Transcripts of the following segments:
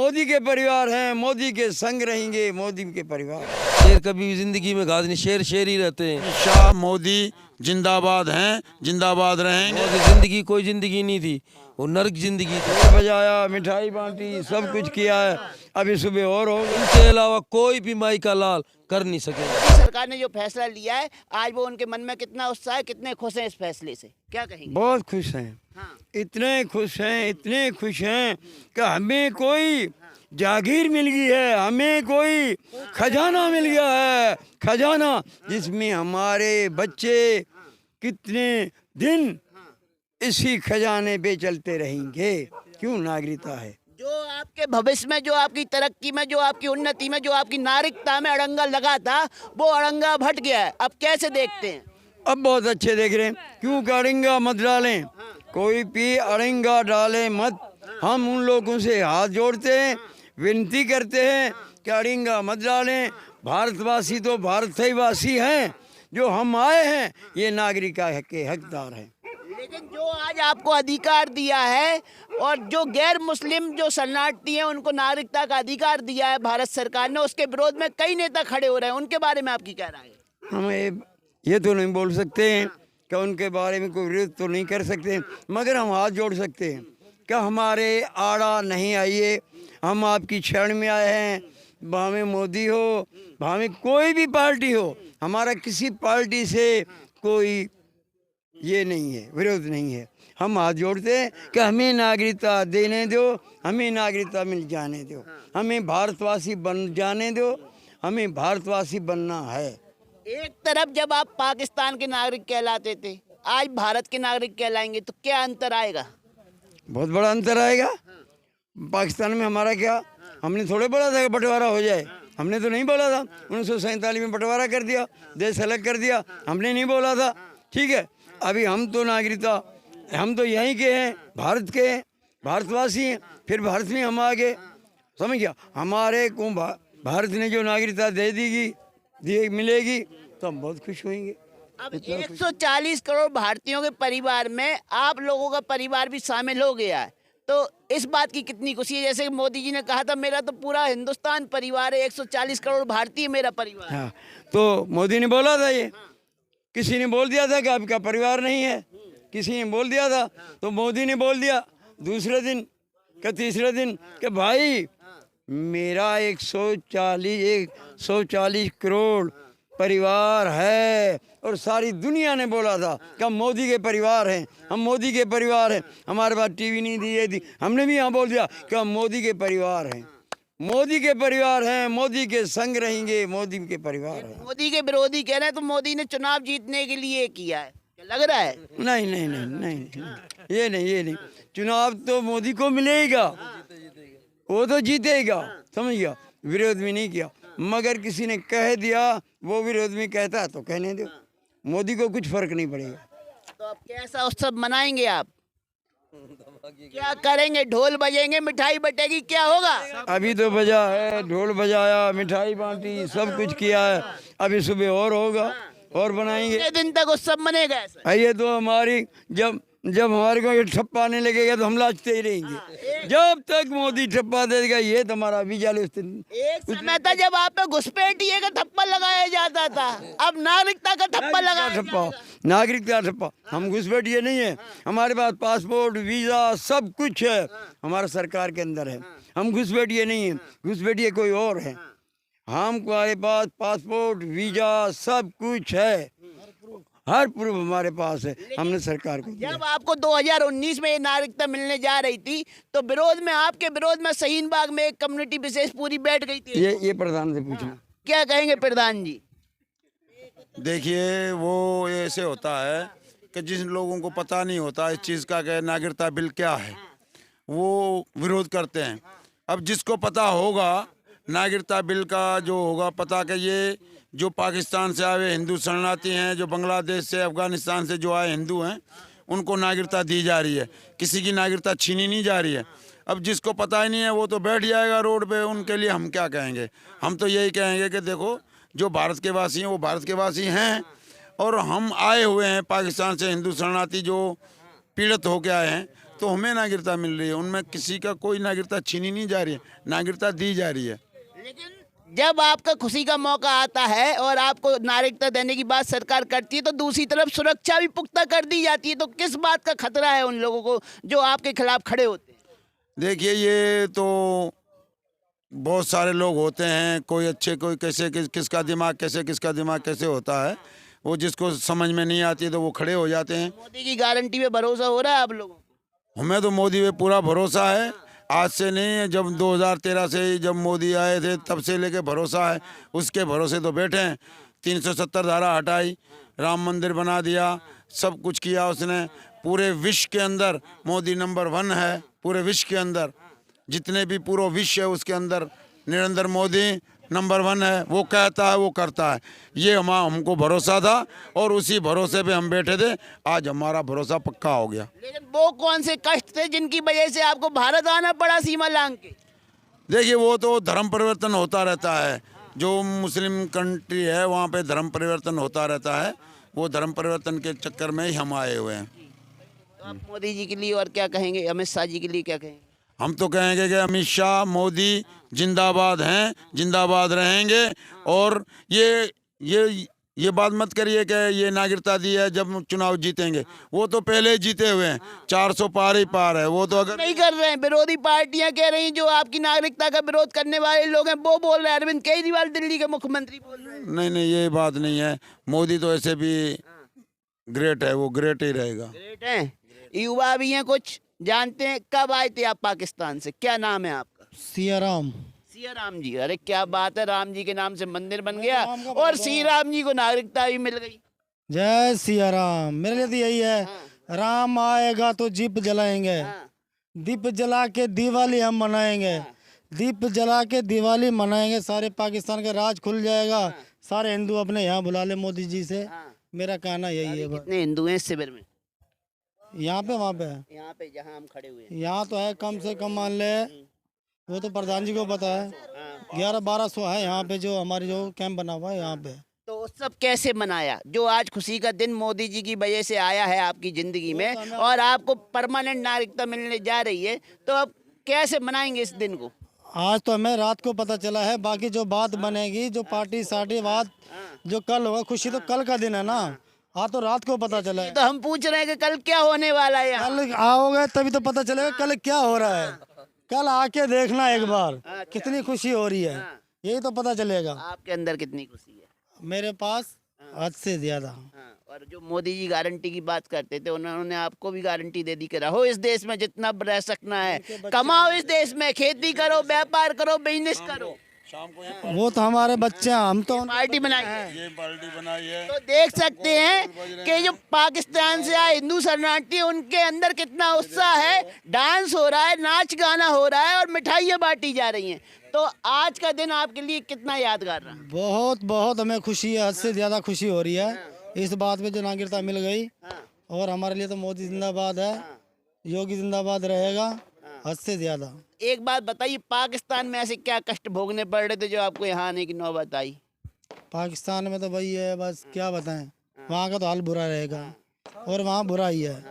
मोदी के परिवार हैं, मोदी के संग रहेंगे, मोदी के परिवार। शेर कभी भी जिंदगी में घास नहीं, शेर शेर ही रहते हैं। शाह मोदी जिंदाबाद हैं, जिंदाबाद रहेंगे। मोदी जिंदगी कोई जिंदगी नहीं थी, वो नर्क जिंदगी थी। ढोल बजाया, मिठाई बांटी, सब कुछ किया है। अभी सुबह और होगा। इनके अलावा कोई भी माई का लाल कर नहीं सके। सरकार ने जो फैसला लिया है, आज वो उनके मन में कितना उत्साह है, कितने खुश हैं इस फैसले से, क्या कहेंगे? बहुत खुश हैं, हाँ। इतने खुश हैं, इतने खुश हैं कि हमें कोई जागीर मिल गई है, हमें कोई खजाना मिल गया है, खजाना जिसमें हमारे बच्चे कितने दिन इसी खजाने पे चलते रहेंगे। क्यों? नागरिकता है। जो आपके भविष्य में, जो आपकी तरक्की में, जो आपकी उन्नति में, जो आपकी नागरिकता में अड़ंगा लगा था, वो अड़ंगा अब हट गया है। अब कैसे देखते हैं? अब बहुत अच्छे देख रहे हैं। क्यों अड़ंगा मत डालें, कोई भी अड़ंगा डाले मत। हम उन लोगों से हाथ जोड़ते हैं, विनती करते हैं कि अड़ंगा मत डालें। भारतवासी तो भारत ही वासी हैं, जो हम आए हैं ये नागरिकता के हकदार हैं। लेकिन जो आज आपको अधिकार दिया है और जो गैर मुस्लिम जो शरणार्थी हैं उनको नागरिकता का अधिकार दिया है भारत सरकार ने, उसके विरोध में कई नेता खड़े हो रहे हैं, उनके बारे में आपकी क्या राय है? हमें ये तो नहीं बोल सकते हैं कि उनके बारे में कोई विरोध तो नहीं कर सकते, मगर हम हाथ जोड़ सकते हैं कि हमारे आड़ा नहीं आइए, हम आपकी शरण में आए हैं। भावे मोदी हो, भावे कोई भी पार्टी हो, हमारा किसी पार्टी से कोई ये नहीं है, विरोध नहीं है। हम हाथ जोड़ते हैं कि हमें नागरिकता देने दो, हमें नागरिकता मिल जाने दो, हमें भारतवासी बन जाने दो, हमें भारतवासी बनना है। एक तरफ जब आप पाकिस्तान के नागरिक कहलाते थे, आज भारत के नागरिक कहलाएंगे, तो क्या अंतर आएगा? बहुत बड़ा अंतर आएगा। पाकिस्तान में हमारा क्या, हमने थोड़े बोला था कि बंटवारा हो जाए, हमने तो नहीं बोला था। 1947 में बंटवारा कर दिया, देश अलग कर दिया, हमने नहीं बोला था। ठीक है, अभी हम तो नागरिकता, हम तो यहीं के हैं, भारत के हैं, भारतवासी हैं, फिर भारत में हम आगे, समझ गया। हमारे को भारत ने जो नागरिकता दे देगी, दिए मिलेगी, तो हम बहुत खुश होंगे। अब 140 करोड़ भारतीयों के परिवार में आप लोगों का परिवार भी शामिल हो गया है, तो इस बात की कितनी खुशी है? जैसे मोदी जी ने कहा था, मेरा तो पूरा हिंदुस्तान परिवार है, 140 करोड़ भारतीय मेरा परिवार है। हाँ, तो मोदी ने बोला था ये, किसी ने बोल दिया था कि आपका परिवार नहीं है, किसी ने बोल दिया था, तो मोदी ने बोल दिया दूसरे दिन कि तीसरे दिन कि भाई मेरा 140 करोड़ परिवार है। और सारी दुनिया ने बोला था कि हम मोदी के परिवार हैं, हम मोदी के परिवार हैं। हमारे पास टीवी नहीं दी, ये थी, हमने भी यहाँ बोल दिया कि हम मोदी के परिवार हैं, मोदी के परिवार हैं, मोदी के संग रहेंगे, मोदी के परिवार हैं। मोदी के विरोधी कह रहे हैं तो मोदी ने चुनाव जीतने के लिए किया है, क्या लग रहा है? नहीं नहीं नहीं नहीं, नहीं। ये नहीं, चुनाव तो मोदी को मिलेगा, वो तो जीतेगा, समझ गया। विरोध भी नहीं किया, मगर किसी ने कह दिया, वो विरोध में कहता है तो कहने दो, मोदी को कुछ फर्क नहीं पड़ेगा। तो अब कैसा उत्सव मनाएंगे आप? क्या करेंगे? ढोल बजेंगे, मिठाई बटेगी, क्या होगा? अभी तो बजा है, ढोल बजाया, मिठाई बांटी, सब कुछ किया है। अभी सुबह और होगा, और बनाएंगे। कितने दिन तक उत्सव मनेगा ऐसा? ये तो हमारी जब हमारे को ये ठप्पा आने लगेगा तो हम लाचते ही रहेंगे, जब तक मोदी ठप्पा देगा। ये तो हमारा अभी जाले उस दिन एक समय था जब आप पे घुसपैठिए का थप्पा लगाया जाता था, अब नागरिकता का थप्पा लगाया ठप्पा, नागरिकता ठप्पा। हम घुसपैठिए नहीं है, हमारे पास पासपोर्ट, वीज़ा सब कुछ है, हमारा सरकार के अंदर है। हम घुसपैठिए नहीं है, घुसपैठिए कोई और है। हमारे पास पासपोर्ट, वीज़ा सब कुछ है, हर प्रूफ हमारे पास है, हमने सरकार को दिया। जब आपको 2019 में ये नागरिकता मिलने जा रही थी, तो विरोध में, आपके विरोध में शाहीन बाग में एक कम्युनिटी विशेष पूरी बैठ गई थी। ये प्रधान से पूछना। क्या कहेंगे प्रधान जी? देखिए, वो ऐसे होता है कि जिन लोगों को पता नहीं होता इस चीज़ का कि नागरिकता बिल क्या है, वो विरोध करते हैं। अब जिसको पता होगा नागरिकता बिल का, जो होगा पता कि ये जो पाकिस्तान से आए हिंदू शरणार्थी हैं, जो बांग्लादेश से, अफगानिस्तान से जो आए हिंदू हैं, उनको नागरिकता दी जा रही है, किसी की नागरिकता छीनी नहीं जा रही है। अब जिसको पता ही नहीं है वो तो बैठ जाएगा रोड पे, उनके लिए हम क्या कहेंगे? हम तो यही कहेंगे कि देखो, जो भारत के वासी हैं वो भारत के वासी हैं, और हम आए हुए हैं पाकिस्तान से, हिंदू शरणार्थी जो पीड़ित होकर आए हैं, तो हमें नागरिकता मिल रही है, उनमें किसी का कोई नागरिकता छीनी नहीं जा रही है, नागरिकता दी जा रही है। लेकिन जब आपका खुशी का मौका आता है और आपको नागरिकता देने की बात सरकार करती है तो दूसरी तरफ सुरक्षा भी पुख्ता कर दी जाती है, तो किस बात का खतरा है उन लोगों को जो आपके खिलाफ खड़े होते हैं? देखिए, ये तो बहुत सारे लोग होते हैं, कोई अच्छे कोई कैसे किसका दिमाग कैसे होता है, वो जिसको समझ में नहीं आती तो वो खड़े हो जाते हैं। मोदी की गारंटी पे भरोसा हो रहा है आप लोगों को? हमें तो मोदी पे पूरा भरोसा है, आज से नहीं है, जब 2013 से जब मोदी आए थे तब से लेके भरोसा है, उसके भरोसे तो बैठे हैं। 370 धारा हटाई, राम मंदिर बना दिया, सब कुछ किया उसने। पूरे विश्व के अंदर मोदी नंबर 1 है, पूरे विश्व के अंदर जितने भी पूरा विश्व है उसके अंदर नरेंद्र मोदी नंबर 1 है। वो कहता है वो करता है, ये हमको भरोसा था और उसी भरोसे पे हम बैठे थे, आज हमारा भरोसा पक्का हो गया। लेकिन वो कौन से कष्ट थे जिनकी वजह से आपको भारत आना पड़ा सीमा लांघ के? देखिए, वो तो धर्म परिवर्तन होता रहता है, जो मुस्लिम कंट्री है वहाँ पे धर्म परिवर्तन होता रहता है, वो धर्म परिवर्तन के चक्कर में ही हम आए हुए हैं। तो आप मोदी जी के लिए और क्या कहेंगे, अमित शाह जी के लिए क्या कहेंगे? हम तो कहेंगे कि अमित शाह मोदी जिंदाबाद हैं, जिंदाबाद रहेंगे। और ये बात मत करिए कि ये नागरिकता दी है जब चुनाव जीतेंगे, वो तो पहले ही जीते हुए हैं, 400 पार ही पार है वो तो। अगर नहीं कर रहे हैं, विरोधी पार्टियां कह रही हैं, जो आपकी नागरिकता का विरोध करने वाले लोग हैं वो बोल रहे हैं, अरविंद केजरीवाल दिल्ली के मुख्यमंत्री बोल रहे हैं। नहीं, ये बात नहीं है, मोदी तो ऐसे भी ग्रेट है, वो ग्रेट ही रहेगा। ग्रेट हैं। युवा भी हैं कुछ, जानते हैं कब आए थे आप पाकिस्तान से, क्या नाम है आपका? सिया राम। सिया राम जी, अरे क्या बात है, राम जी के नाम से मंदिर बन गया और सिया राम जी को नागरिकता भी मिल गई। जय सिया राम। मेरे लिए तो यही है, राम आएगा तो दीप जलाएंगे, दीप जला के दिवाली हम मनाएंगे, दीप जला के दिवाली मनाएंगे, सारे पाकिस्तान का राज खुल जाएगा, सारे हिंदू अपने यहाँ बुला ले मोदी जी से। मेरा कहना यही है। कितने हिंदू हैं इस शिविर में? यहाँ पे वहाँ पे यहाँ पे जहाँ हम खड़े हुए हैं, यहाँ तो है कम से कम, मान ले वो तो प्रधान जी को पता है, 1100-1200 है यहाँ पे, जो हमारे जो कैंप बना हुआ है यहाँ पे। तो उत्सव कैसे मनाया जो आज खुशी का दिन मोदी जी की वजह से आया है आपकी जिंदगी में और आपको परमानेंट नागरिकता मिलने जा रही है, तो अब कैसे मनाएंगे इस दिन को? आज तो हमें रात को पता चला है, बाकी जो बात बनेगी, जो पार्टी सार्टी बात जो कल होगा, खुशी तो कल का दिन है ना, आज तो रात को पता चला है। तो हम पूछ रहे हैं कि कल क्या होने वाला है यहाँ? कल आओगे तभी तो पता चलेगा कल क्या हो रहा है, कल आके देखना एक बार कितनी खुशी हो रही है, यही तो पता चलेगा। आपके अंदर कितनी खुशी है? मेरे पास हद से ज्यादा। और जो मोदी जी गारंटी की बात करते थे, उन्होंने आपको भी गारंटी दे दी कि रहो इस देश में जितना रह सकना है, कमाओ इस देश में, खेती करो, व्यापार करो, बिजनेस करो। वो तो हमारे बच्चे हैं, हम तो पार्टी बनाई है, ये पार्टी बनाई है। तो देख सकते हैं कि जो पाकिस्तान से आए हिंदू शरणार्थी, उनके अंदर कितना उत्साह है, डांस हो रहा है, नाच गाना हो रहा है और मिठाइयाँ बांटी जा रही हैं। तो आज का दिन आपके लिए कितना यादगार रहा? बहुत बहुत हमें खुशी है, हद से ज्यादा खुशी हो रही है इस बात पे जो नागरिकता मिल गई। और हमारे लिए तो मोदी जिंदाबाद है, योगी जिंदाबाद रहेगा, हद से ज्यादा। एक बात बताइए, पाकिस्तान में ऐसे क्या कष्ट भोगने पड़ रहे थे जो आपको यहाँ आने की नौबत आई? पाकिस्तान में तो वही है, बस क्या बताएं, वहाँ का तो हाल बुरा रहेगा और वहाँ बुरा ही है।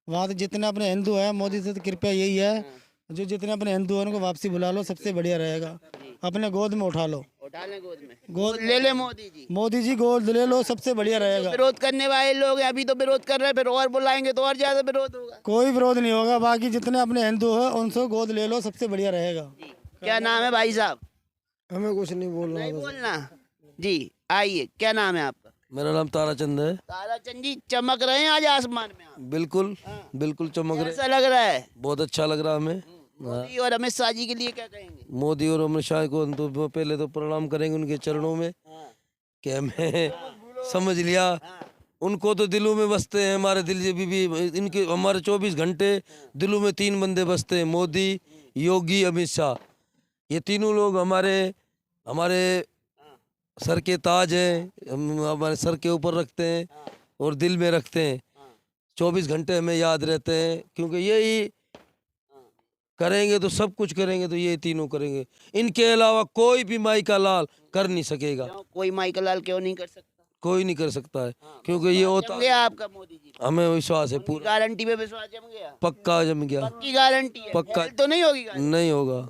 वहाँ तो जितने अपने हिंदू हैं, मोदी से तो कृपया यही है, जो जितने अपने हिंदू हैं उनको वापसी बुला लो, सबसे बढ़िया रहेगा। अपने गोद में उठा लो, उठा लें गोद में, गोद ले ले मोदी जी गोद ले लो, सबसे बढ़िया रहेगा। विरोध करने वाले लोग हैं, अभी तो विरोध कर रहे हैं, फिर और बुलाएंगे तो और ज्यादा विरोध होगा। कोई विरोध नहीं होगा, बाकी जितने अपने हिंदू हैं उनसे गोद ले लो, सबसे बढ़िया रहेगा। क्या नाम है भाई साहब? हमें कुछ नहीं बोलना। नहीं बोलना जी, आइए, क्या नाम है आपका? मेरा नाम ताराचंद है। ताराचंद जी, चमक रहे हैं आज आसमान में आप। बिल्कुल बिल्कुल चमक रहे, कैसा लग रहा है? बहुत अच्छा लग रहा है हमें। मोदी और अमित शाह जी के लिए क्या कहेंगे? मोदी और अमित शाह को हम तो पहले तो प्रणाम करेंगे उनके चरणों में, कि हमें समझ लिया, उनको तो दिलों में बसते हैं, हमारे दिल से भी इनके हमारे 24 घंटे दिलों में 3 बंदे बसते हैं, मोदी, योगी, अमित शाह। ये तीनों लोग हमारे सर के ताज हैं, हम हमारे सर के ऊपर रखते हैं और दिल में रखते हैं, 24 घंटे हमें याद रहते हैं, क्योंकि यही करेंगे तो सब कुछ करेंगे, तो ये तीनों करेंगे, इनके अलावा कोई भी माई का लाल कर नहीं सकेगा। कोई माई का लाल क्यों नहीं कर सकता? कोई नहीं कर सकता है, क्योंकि ये होता जम गया आपका मोदी जी पर? हमें विश्वास है पूरा, गारंटी पे विश्वास जम गया? पक्का जम गया, पक्की गारंटी है? पक्का। फैल तो नहीं होगी गारंटी? नहीं होगा,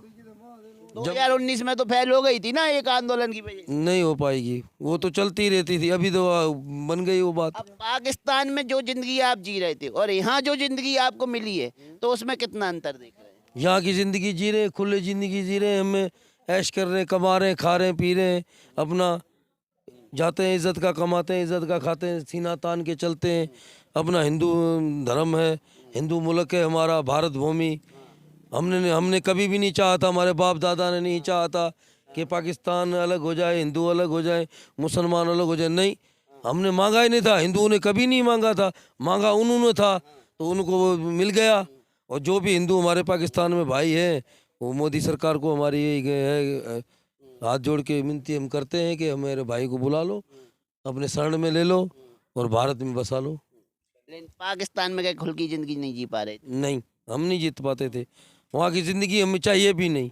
2019 में तो फैल हो गई थी ना एक आंदोलन की वजह से। नहीं हो पाएगी, वो तो चलती रहती थी, अभी तो बन गई वो बात। अब पाकिस्तान में जो जिंदगी आप जी रहे थे और यहाँ जो जिंदगी आपको मिली है, तो उसमें कितना अंतर देख रहे हैं? यहाँ की ज़िंदगी जी रहे हैं, खुले ज़िंदगी जी रहे हैं, हमें ऐश कर रहे हैं, कमा रहे हैं, खा रहे हैं, पी रहे हैं, अपना जाते हैं, इज़्ज़त का कमाते हैं, इज़्ज़त का खाते हैं, सीना तान के चलते हैं। अपना हिंदू धर्म है, हिंदू मुल्क है हमारा भारत भूमि। हमने कभी भी नहीं चाहा था, हमारे बाप दादा ने नहीं चाहा था कि पाकिस्तान अलग हो जाए, हिंदू अलग हो जाए, मुसलमान अलग हो जाए। नहीं, हमने मांगा ही नहीं था, हिंदुओं ने कभी नहीं मांगा था, मांगा उन्होंने था तो उनको वो मिल गया। और जो भी हिंदू हमारे पाकिस्तान में भाई हैं, वो मोदी सरकार को हमारी यही है, हाथ जोड़ के विनती हम करते हैं कि हमारे भाई को बुला लो, अपने शरण में ले लो और भारत में बसा लो। लेकिन पाकिस्तान में क्या खुल की जिंदगी नहीं जी पा रहे थे? नहीं, हम नहीं जीत पाते थे, वहाँ की ज़िंदगी हमें चाहिए भी नहीं,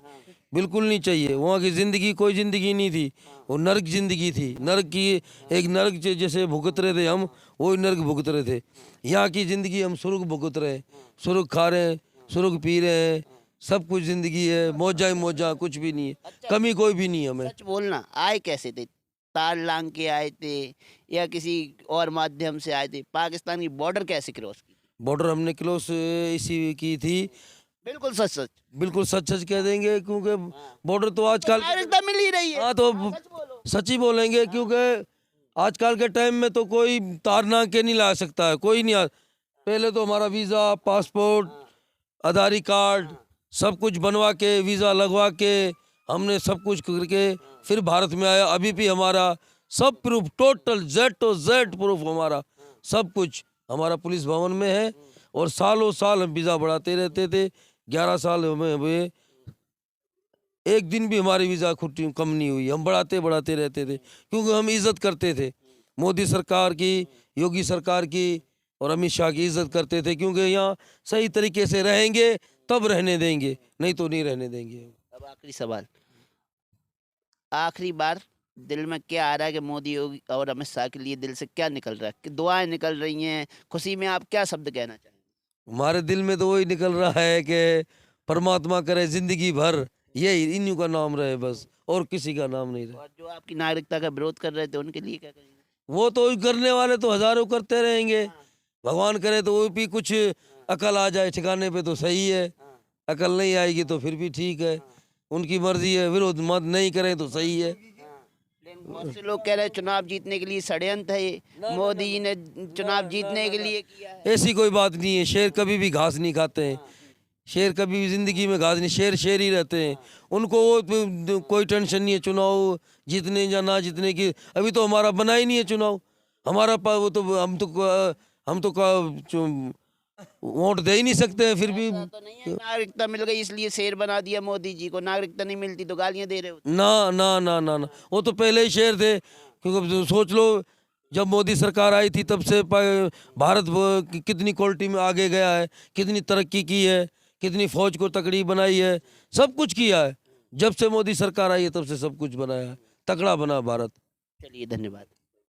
बिल्कुल नहीं चाहिए। वहाँ की ज़िंदगी कोई ज़िंदगी नहीं थी, वो नर्क ज़िंदगी थी। नर्क की एक नर्क जैसे भुगत रहे थे हम, वही नर्क भुगत रहे थे। यहाँ की ज़िंदगी हम सुर्ग भुगत रहे हैं, सुर्ग खा रहे हैं, सुर्ग पी रहे हैं, सब कुछ ज़िंदगी है, मौजा ही मौजा, कुछ भी नहीं है, कमी कोई भी नहीं है हमें। सच बोलना, आए कैसे थे? तार लांग के आए थे या किसी और माध्यम से आए थे? पाकिस्तान की बॉर्डर कैसे क्रॉस की? बॉर्डर हमने क्लोज इसी की थी, बिल्कुल सच सच। बिल्कुल सच सच कह देंगे, क्योंकि बॉर्डर तो आजकल नागरिकता मिल ही रही है। हाँ तो सच बोलो। सच ही बोलेंगे, क्योंकि आजकल के टाइम में तो कोई तार ना के नहीं ला सकता है, कोई नहीं पहले तो हमारा वीज़ा, पासपोर्ट, आधार कार्ड सब कुछ बनवा के, वीज़ा लगवा के, हमने सब कुछ करके फिर भारत में आया। अभी भी हमारा सब प्रूफ, टोटल Z प्रूफ हमारा सब कुछ हमारा पुलिस भवन में है। और सालों साल हम वीज़ा बढ़ाते रहते थे, 11 साल हमें हुए, एक दिन भी हमारी वीज़ा खुटी कम नहीं हुई, हम बढ़ाते रहते थे, क्योंकि हम इज़्ज़त करते थे मोदी सरकार की, योगी सरकार की और अमित शाह की इज़्ज़त करते थे, क्योंकि यहाँ सही तरीके से रहेंगे तब रहने देंगे, नहीं तो नहीं रहने देंगे। अब आखिरी सवाल, आखिरी बार दिल में क्या आ रहा है कि मोदी योगी और अमित शाह के लिए दिल से क्या निकल रहा है, कि दुआएं निकल रही हैं, खुशी में आप क्या शब्द कहना चाहेंगे? हमारे दिल में तो वही निकल रहा है कि परमात्मा करे जिंदगी भर यही इन्हीं का नाम रहे बस, और किसी का नाम नहीं रहे। और जो आपकी नागरिकता का विरोध कर रहे थे उनके लिए क्या करेंगे? वो तो करने वाले तो हजारों करते रहेंगे, भगवान करे तो वो भी कुछ अकल आ जाए ठिकाने पे तो सही है, अकल नहीं आएगी तो फिर भी ठीक है, उनकी मर्जी है, विरोध मत नहीं करें तो सही है। लेकिन बहुत से लोग कह रहे हैं चुनाव जीतने के लिए षड्यंत्र है ये, मोदी जी ने चुनाव जीतने के लिए किया है। ऐसी कोई बात नहीं है, शेर कभी भी घास नहीं खाते हैं, शेर कभी भी जिंदगी में घास नहीं, शेर शेर ही रहते हैं, उनको वो कोई टेंशन नहीं है चुनाव जीतने या ना जीतने की। अभी तो हमारा बना ही नहीं है चुनाव, हमारा वो तो हम तो वोट दे ही नहीं सकते हैं, फिर भी ऐसा तो नहीं है नागरिकता मिल गई इसलिए शेर बना दिया मोदी जी को, नागरिकता नहीं मिलती तो गालियां दे रहे हो। ना ना ना ना ना, वो तो पहले ही शेर थे, क्योंकि सोच लो जब मोदी सरकार आई थी तब से भारत कितनी क्वालिटी में आगे गया है, कितनी तरक्की की है, कितनी फौज को तकड़ी बनाई है, सब कुछ किया है। जब से मोदी सरकार आई है तब से सब कुछ बनाया है, तकड़ा बना भारत। चलिए धन्यवाद।